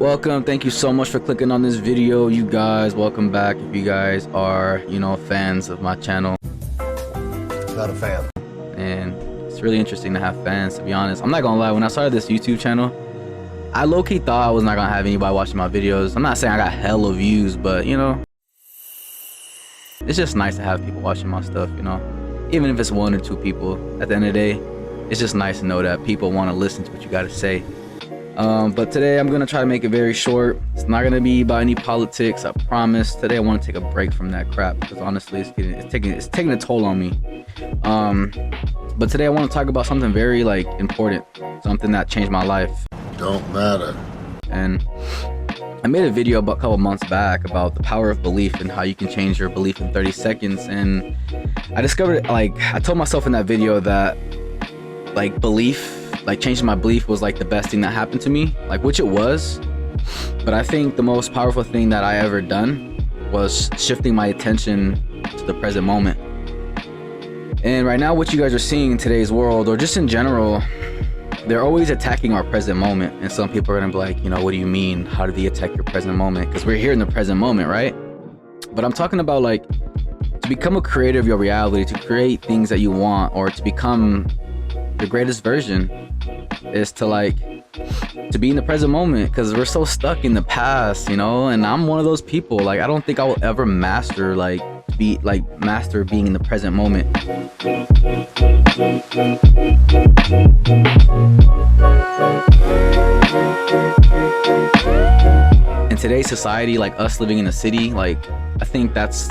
Welcome, thank you so much for clicking on this video, you guys. Welcome back if you guys are, fans of my channel. Not a fan. And it's really interesting to have fans, to be honest. I'm not gonna lie, when I started this YouTube channel, I low-key thought I was not gonna have anybody watching my videos. I'm not saying I got hella views, but it's just nice to have people watching my stuff, even if it's 1 or 2 people. At the end of the day, it's just nice to know that people want to listen to what you got to say. But today I'm gonna try to make it very short. It's not gonna be about any politics, I promise. Today I want to take a break from that crap because honestly it's taking a toll on me. But today I want to talk about something very important, something that changed my life. Don't matter. And I made a video about a couple months back about the power of belief and how you can change your belief in 30 seconds. And I discovered, I told myself in that video that changing my belief was the best thing that happened to me, which it was. But I think the most powerful thing that I ever done was shifting my attention to the present moment. And right now, what you guys are seeing in today's world, or just in general, they're always attacking our present moment. And some people are gonna be like, what do you mean? How do they attack your present moment? Because we're here in the present moment, right? But I'm talking about to become a creator of your reality, to create things that you want, or to become the greatest version, is to be in the present moment. Because we're so stuck in the past, and I'm one of those people. I don't think I will ever master master being in the present moment. In today's society, us living in the city, I think that's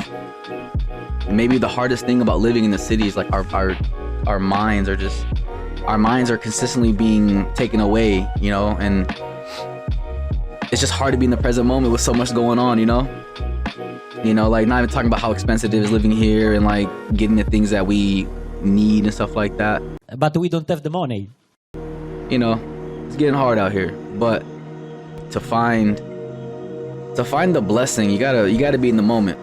maybe the hardest thing about living in the city is our minds are consistently being taken away, and it's just hard to be in the present moment with so much going on, not even talking about how expensive it is living here and getting the things that we need and stuff like that. But we don't have the money. It's getting hard out here, but to find the blessing, you gotta be in the moment.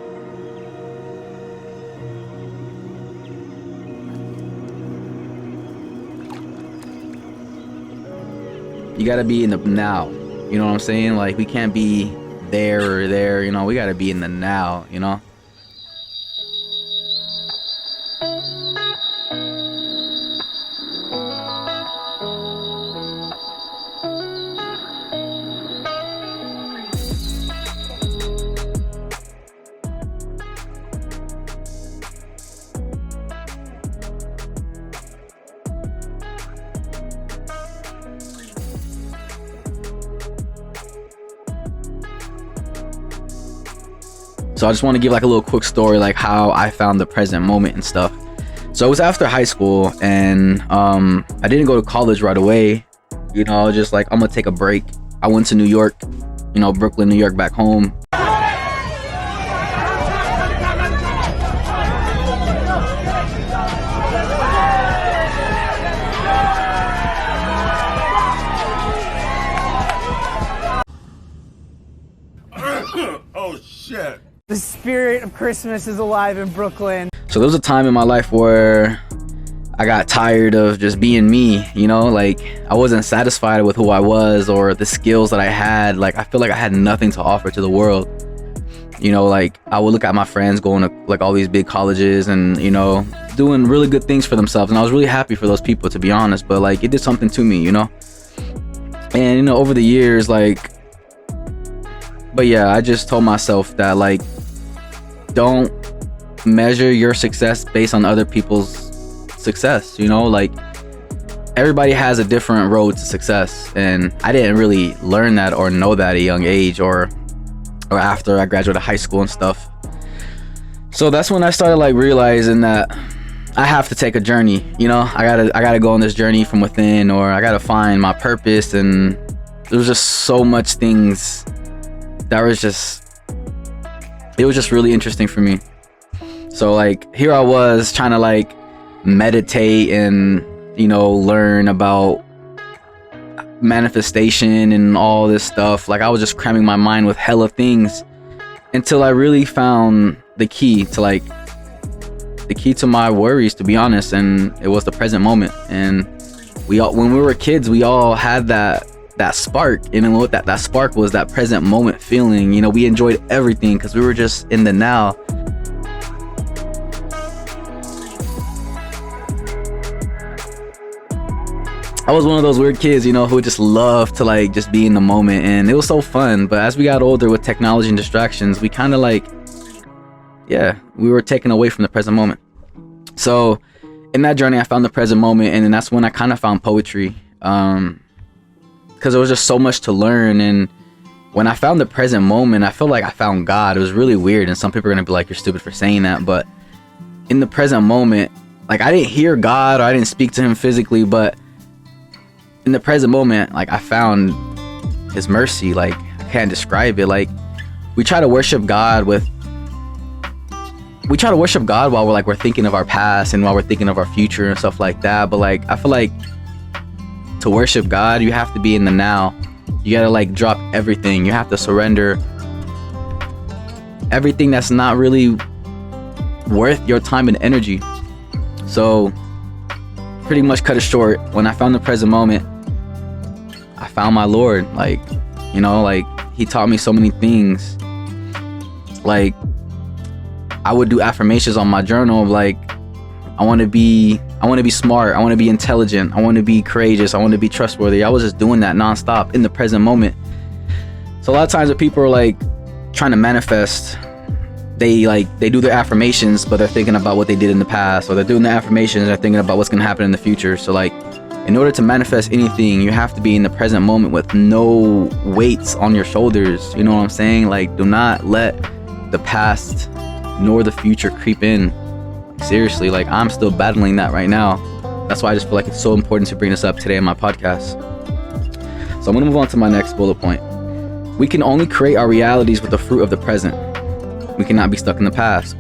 You gotta be in the now, you know what I'm saying? We can't be there or there, we gotta be in the now, So I just want to give a little quick story, how I found the present moment and stuff. So it was after high school, and I didn't go to college right away. Just I'm gonna take a break. I went to New York, Brooklyn, New York, back home. Oh shit. The spirit of Christmas is alive in Brooklyn. So there was a time in my life where I got tired of just being me, I wasn't satisfied with who I was or the skills that I had. I feel like I had nothing to offer to the world. I would look at my friends going to all these big colleges and, doing really good things for themselves. And I was really happy for those people, to be honest, but it did something to me, And, over the years, but yeah, I just told myself that don't measure your success based on other people's success. Everybody has a different road to success, and I didn't really learn that or know that at a young age or after I graduated high school and stuff. So that's when I started realizing that I have to take a journey. I gotta go on this journey from within, or I gotta find my purpose. And there was just so much things that it was just really interesting for me. So here I was trying to meditate and learn about manifestation and all this stuff. I was just cramming my mind with hella things until I really found the key to my worries, to be honest, and it was the present moment. And when we were kids, we all had that that spark. And then what that spark was, that present moment feeling. You know, we enjoyed everything because we were just in the now. I was one of those weird kids, you know, who would just love to like just be in the moment, and it was so fun. But as we got older with technology and distractions, we kind of like, yeah, we were taken away from the present moment. So in that journey, I found the present moment, and then that's when I kind of found poetry, because there was just so much to learn. And when I found the present moment, I feel like I found God. It was really weird, and some people are gonna be like, "You're stupid for saying that," but in the present moment, like I didn't hear God or I didn't speak to him physically, but in the present moment, like I found his mercy. Like I can't describe it. Like we try to worship God while we're thinking of our past and while we're thinking of our future and stuff like that. But like I feel like to worship God, you have to be in the now. You gotta like drop everything. You have to surrender everything that's not really worth your time and energy. So pretty much cut it short, when I found the present moment, I found my Lord. Like, you know, like he taught me so many things. Like I would do affirmations on my journal of like, I want to be smart, I want to be intelligent, I want to be courageous, I want to be trustworthy. I was just doing that nonstop in the present moment. So a lot of times when people are like trying to manifest, they do their affirmations, but they're thinking about what they did in the past, or they're doing the affirmations and they're thinking about what's going to happen in the future. So like in order to manifest anything, you have to be in the present moment with no weights on your shoulders. You know what I'm saying? Like, do not let the past nor the future creep in. Seriously, like I'm still battling that right now. That's why I just feel like it's so important to bring this up today in my podcast. So I'm gonna move on to my next bullet point. We can only create our realities with the fruit of the present. We cannot be stuck in the past.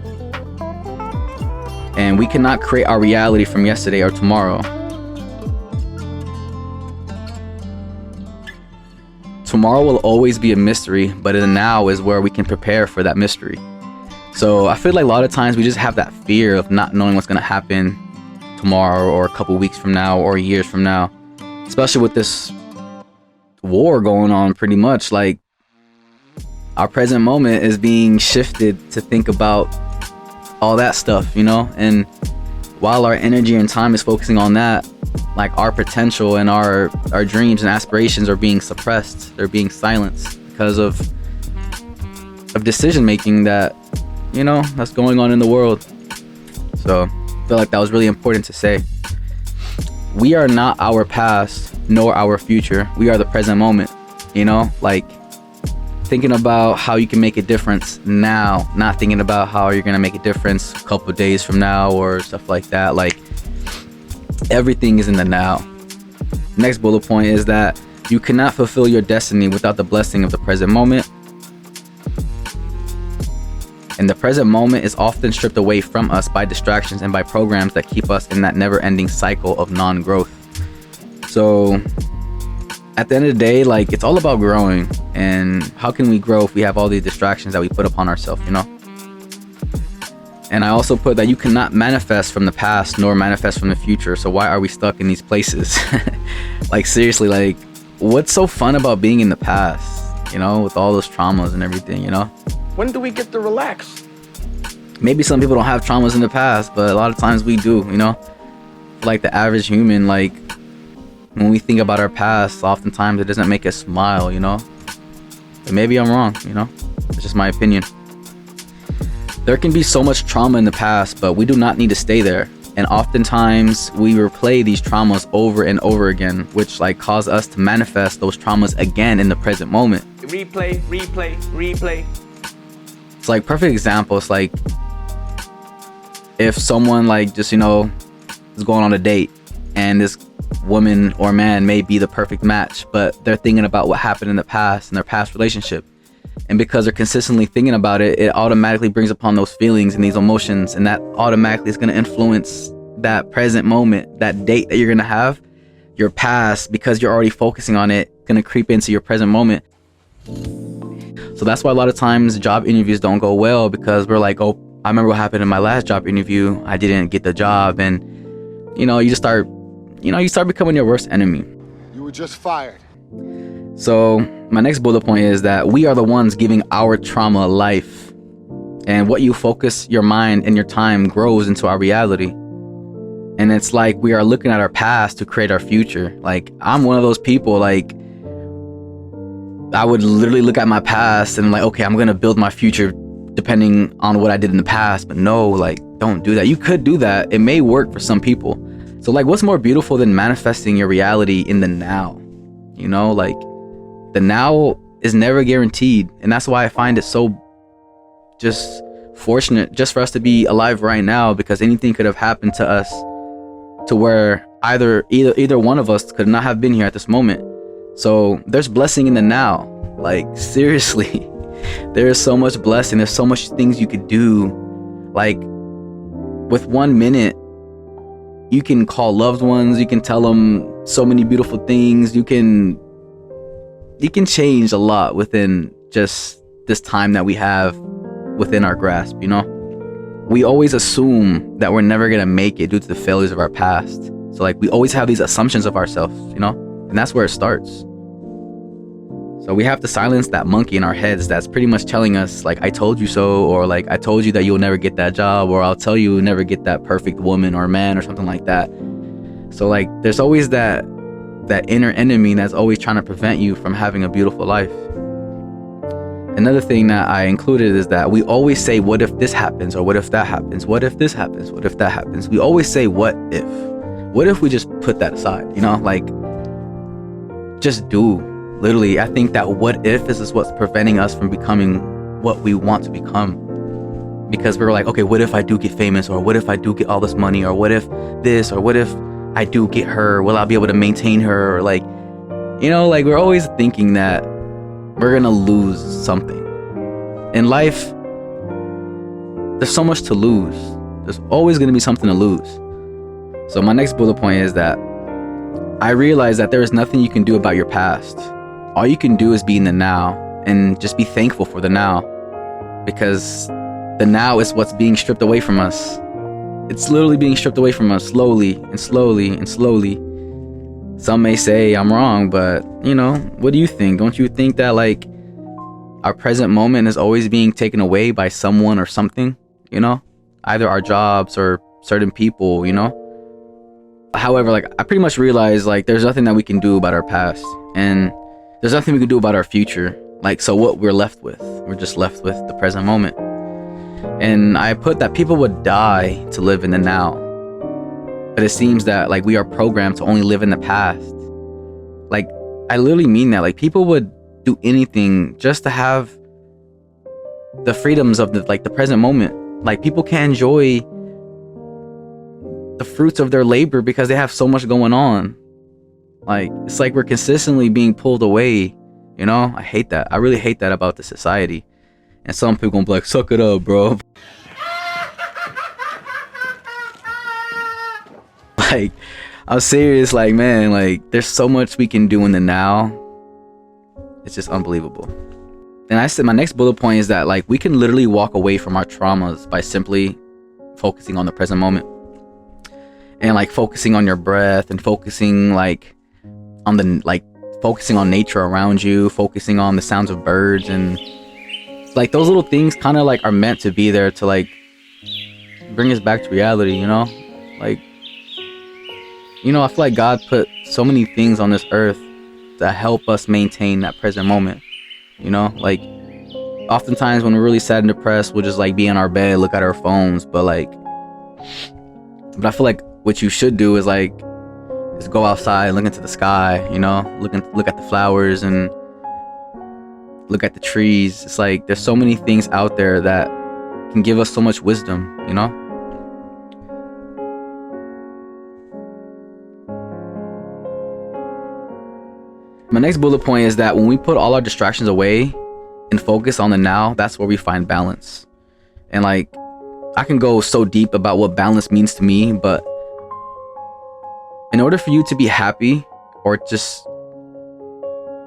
And we cannot create our reality from yesterday or tomorrow. Tomorrow will always be a mystery, but in the now is where we can prepare for that mystery. So I feel like a lot of times we just have that fear of not knowing what's going to happen tomorrow or a couple weeks from now or years from now, especially with this war going on. Pretty much like our present moment is being shifted to think about all that stuff, you know. And while our energy and time is focusing on that, like our potential and our dreams and aspirations are being suppressed. They're being silenced because of decision making that, you know, that's going on in the world. So I feel like that was really important to say. We are not our past nor our future. We are the present moment, you know, like thinking about how you can make a difference now, not thinking about how you're going to make a difference a couple of days from now or stuff like that. Like everything is in the now. Next bullet point is that you cannot fulfill your destiny without the blessing of the present moment. And the present moment is often stripped away from us by distractions and by programs that keep us in that never-ending cycle of non-growth. So at the end of the day, like it's all about growing. And how can we grow if we have all these distractions that we put upon ourselves, you know? And I also put that you cannot manifest from the past nor manifest from the future. So why are we stuck in these places? Like seriously, like what's so fun about being in the past, you know, with all those traumas and everything, you know? When do we get to relax? Maybe some people don't have traumas in the past, but a lot of times we do, you know? Like the average human, like when we think about our past, oftentimes it doesn't make us smile, you know? But maybe I'm wrong, you know? It's just my opinion. There can be so much trauma in the past, but we do not need to stay there. And oftentimes we replay these traumas over and over again, which like cause us to manifest those traumas again in the present moment. Replay, replay, replay. It's like perfect example. It's like if someone like just, you know, is going on a date and this woman or man may be the perfect match, but they're thinking about what happened in the past in their past relationship. And because they're consistently thinking about it, it automatically brings upon those feelings and these emotions, and that automatically is going to influence that present moment, that date that you're going to have. Your past, because you're already focusing on it, going to creep into your present moment. So that's why a lot of times job interviews don't go well, because we're like, oh, I remember what happened in my last job interview. I didn't get the job. And, you know, you start becoming your worst enemy. You were just fired. So my next bullet point is that we are the ones giving our trauma life, and what you focus your mind and your time grows into our reality. And it's like we are looking at our past to create our future. Like, I'm one of those people, like, I would literally look at my past and like, okay, I'm gonna build my future depending on what I did in the past. But no, like, don't do that. You could do that. It may work for some people. So like, what's more beautiful than manifesting your reality in the now? You know, like, the now is never guaranteed. And that's why I find it so just fortunate just for us to be alive right now, because anything could have happened to us to where either one of us could not have been here at this moment. So there's blessing in the now. Like, seriously, there is so much blessing. There's so much things you could do. Like, with 1 minute, you can call loved ones, you can tell them so many beautiful things. You can change a lot within just this time that we have within our grasp, you know? We always assume that we're never gonna make it due to the failures of our past. So like, we always have these assumptions of ourselves, you know? And that's where it starts. So we have to silence that monkey in our heads that's pretty much telling us like, I told you so, or like, I told you that you'll never get that job, or I'll tell you you'll never get that perfect woman or man or something like that. So like, there's always that inner enemy that's always trying to prevent you from having a beautiful life. Another thing that I included is that we always say, what if this happens? Or what if that happens? What if this happens? What if that happens? We always say, what if? What if we just put that aside? You know, like, just do. Literally, I think that what if is what's preventing us from becoming what we want to become. Because we're like, okay, what if I do get famous? Or what if I do get all this money? Or what if this? Or what if I do get her? Will I be able to maintain her? Or like, you know, like, we're always thinking that we're gonna lose something. In life, there's so much to lose. There's always gonna be something to lose. So my next bullet point is that I realize that there is nothing you can do about your past. All you can do is be in the now and just be thankful for the now, because the now is what's being stripped away from us. It's literally being stripped away from us slowly and slowly and slowly. Some may say I'm wrong, but you know, what do you think? Don't you think that like our present moment is always being taken away by someone or something, you know? Either our jobs or certain people, you know? However, like, I pretty much realized like there's nothing that we can do about our past, and there's nothing we can do about our future. Like, so what we're left with, we're just left with the present moment. And I put that people would die to live in the now. But it seems that like we are programmed to only live in the past. Like, I literally mean that. Like, people would do anything just to have the freedoms of the present moment. Like, people can't enjoy the fruits of their labor because they have so much going on. Like, it's like we're consistently being pulled away, you know? I hate that. I really hate that about the society. And some people gonna be like, suck it up, bro. Like, I'm serious. Like, man, like, there's so much we can do in the now. It's just unbelievable. And I said my next bullet point is that like we can literally walk away from our traumas by simply focusing on the present moment, and like focusing on your breath, and focusing like on the focusing on nature around you, focusing on the sounds of birds, and like those little things kind of like are meant to be there to like bring us back to reality, you know? Like, you know, I feel like God put so many things on this earth that help us maintain that present moment, you know? Like, oftentimes when we're really sad and depressed, we'll just like be in our bed, look at our phones, but I feel like what you should do is go outside, look into the sky, you know, look at the flowers and look at the trees. It's like there's so many things out there that can give us so much wisdom, you know? My next bullet point is that when we put all our distractions away and focus on the now, that's where we find balance. And like, I can go so deep about what balance means to me, but in order for you to be happy, or just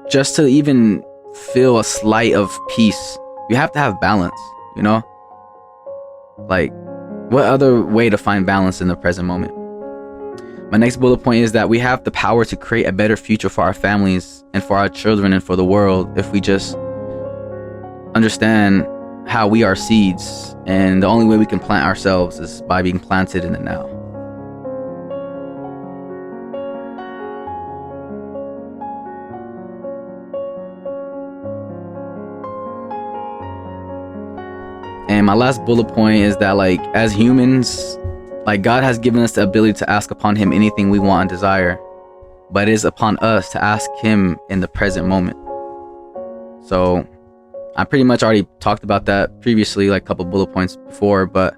to even feel a slight of peace, you have to have balance, you know? Like, what other way to find balance in the present moment? My next bullet point is that we have the power to create a better future for our families and for our children and for the world if we just understand how we are seeds, and the only way we can plant ourselves is by being planted in the now. And my last bullet point is that, like, as humans, like, God has given us the ability to ask upon him anything we want and desire, but it is upon us to ask him in the present moment. So I pretty much already talked about that previously, like a couple bullet points before, but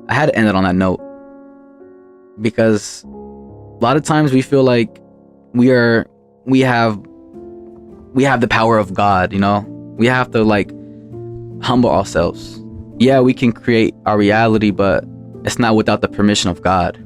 I had to end it on that note, because a lot of times we feel like we have the power of God, you know? We have to, like, humble ourselves. Yeah, we can create our reality, but it's not without the permission of God.